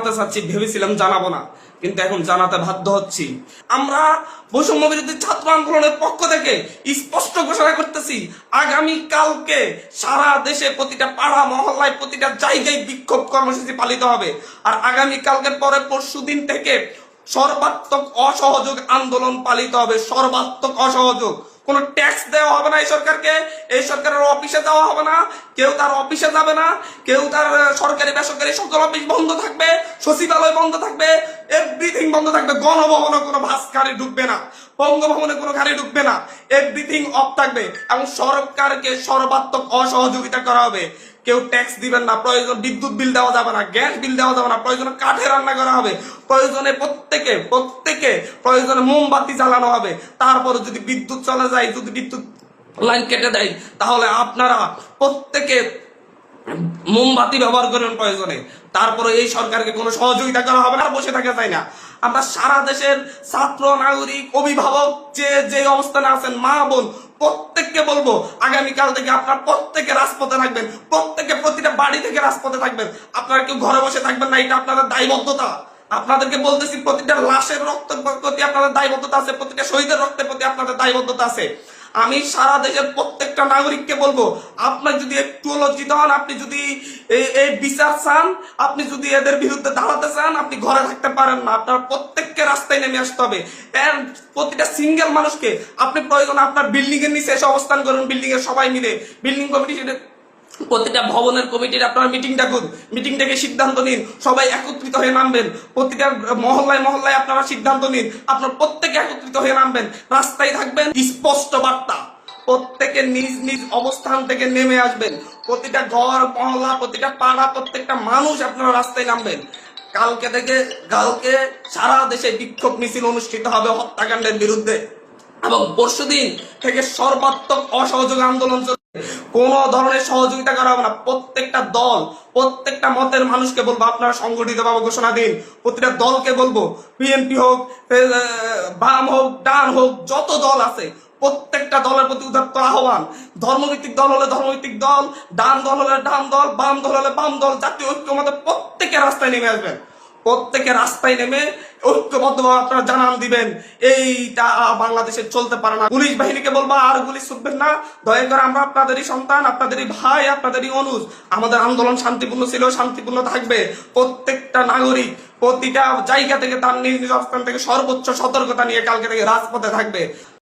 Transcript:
জানাতে চাচ্ছি, ভেবেছিলাম জানাবো না, কিন্তু এখন জানাতে বাধ্য হচ্ছি। আমরা বৈষম্য বিরোধী ছাত্র আন্দোলনের পক্ষ থেকে স্পষ্ট ঘোষণা করতেছি, আগামী কালকে সারা দেশে প্রতিটা পাড়া মহল্লায় প্রতিটা জায়গায় বিক্ষোভ কর্মসূচি পালিত হবে। আর আগামী কালকের পরে পরশুদিন থেকে সর্বাত্মক অসহযোগ আন্দোলন পালিত হবে। সর্বাত্মক অসহযোগ, কোনো ট্যাক্স দেওয়া হবে না এই সরকারকে, এই সরকারের অফিসে যাওয়া হবে না, কেউ তার অফিসে যাবে না, কেউ তার সরকারি বেসরকারি সকল অফিস বন্ধ থাকবে, সচিবালয় বন্ধ থাকবে, এভরিথিং বন্ধ থাকবে। গণভবনে কোনো বাস গাড়ি ঢুকবে না, বঙ্গভবনে কোনো গাড়ি ঢুকবে না, এভরিথিং অফ থাকবে। এবং সরকারকে সর্বাত্মক অসহযোগিতা করা হবে। কেউ ট্যাক্স দিবেন না, প্রয়োজন বিদ্যুৎ বিল দেওয়া যাবে না, গ্যাস বিল দেওয়া যাবে না, প্রয়োজনে কাঠে রান্না করা হবে, প্রয়োজনে প্রত্যেকে প্রয়োজনে মোমবাতি জ্বালানো হবে। তারপরে যদি বিদ্যুৎ চলে যায়, যদি বিদ্যুৎ লাইন কেটে দেয়, তাহলে আপনারা প্রত্যেকে মোমবাতি ব্যবহার করবেন প্রয়োজনে। তারপরে এই সরকারকে কোনো সহযোগিতা করা হবে না, বসে থাকা যায় না। আমরা সারা দেশের ছাত্র, নাগরিক, অভিভাবক যে অবস্থানে আছেন, মা বোন প্রত্যেককে বলবো, আগামীকাল থেকে আপনারা প্রত্যেকে রাজপথে থাকবেন, প্রত্যেকে প্রতিটা বাড়ি থেকে রাজপথে থাকবেন। আপনারা কেউ ঘরে বসে থাকবেন না, এটা আপনাদের দায়বদ্ধতা। আপনাদেরকে বলতেছি, প্রতিটা লাশের রক্তের প্রতি আপনাদের দায়বদ্ধতা আছে, প্রতিটা শহীদের রক্তের প্রতি আপনাদের দায়বদ্ধতা আছে। আমি সারা দেশের প্রত্যেকটা নাগরিককে বলবো, আপনার যদি একটু লজ্জিত হন, আপনি যদি এই বিচার চান, আপনি যদি এদের বিরুদ্ধে দাঁড়াতে চান, আপনি ঘরে থাকতে পারেন না। আপনার প্রত্যেককে রাস্তায় নেমে আসতে হবে। এর প্রতিটা সিঙ্গেল মানুষকে আপনি প্রয়োজন আপনার বিল্ডিং এর নিচে এসে অবস্থান করুন, বিল্ডিং এর সবাই মিলে, বিল্ডিং কমিটি, প্রতিটা ভবনের কমিটির আপনারা মিটিং ডাকুন, মিটিং ডেকে সিদ্ধান্ত নিন, সবাই একত্রিত হয়ে নামবেন। প্রতিটা মহল্লায় আপনারা সিদ্ধান্ত নিন, আপনার প্রত্যেকে একত্রিত হয়ে নামবেন, রাস্তায় থাকবেন। স্পষ্ট বার্তা, প্রত্যেকে নিজ নিজ অবস্থান থেকে নেমে আসবেন। প্রতিটা ঘর মহল্লা, প্রতিটা পাড়া, প্রত্যেকটা মানুষ আপনারা রাস্তায় নামবেন। কালকে সারা দেশে বিক্ষোভ মিছিল অনুষ্ঠিত হবে হত্যাকাণ্ডের বিরুদ্ধে, এবং পরশুদিন থেকে সর্বাত্মক অসহযোগ আন্দোলন চলবে। কোন ধরনের সহযোগিতা করা হবে না। প্রত্যেকটা দল, প্রত্যেকটা মতের মানুষকে বলবো, আপনারা সংগঠিতভাবে ঘোষণা দিন। প্রতিটা দলকে বলবো, বিএনপি হোক, বাম হোক, ডান হোক, যত দল আছে প্রত্যেকটা দলের প্রতি উদাত্ত আহ্বান। ধর্মভিত্তিক দল হলে ধর্মভিত্তিক দল, ডান দল হলে ডান দল, বাম দল হলে বাম দল, জাতীয় ঐক্যমতে প্রত্যেকে রাস্তায় নেমে আসবেন। প্রত্যেকে রাস্তায় নেমে ঐক্যবদ্ধভাবে আপনারা জানান দিবেন, এইটা বাংলাদেশে চলতে পারে না। পুলিশ বাহিনীকে বলবো, আর গুলি ছুটবেন না, দয়া করে। আমরা আপনাদেরই সন্তান, আপনাদেরই ভাই, আপনাদেরই অনুজ। আমাদের আন্দোলন শান্তিপূর্ণ ছিল, শান্তিপূর্ণ থাকবে। প্রত্যেকটা নাগরিক প্রতিটা জায়গা থেকে তার নিজ নিজ অবস্থান থেকে সর্বোচ্চ সতর্কতা নিয়ে কালকে থেকে রাজপথে থাকবে।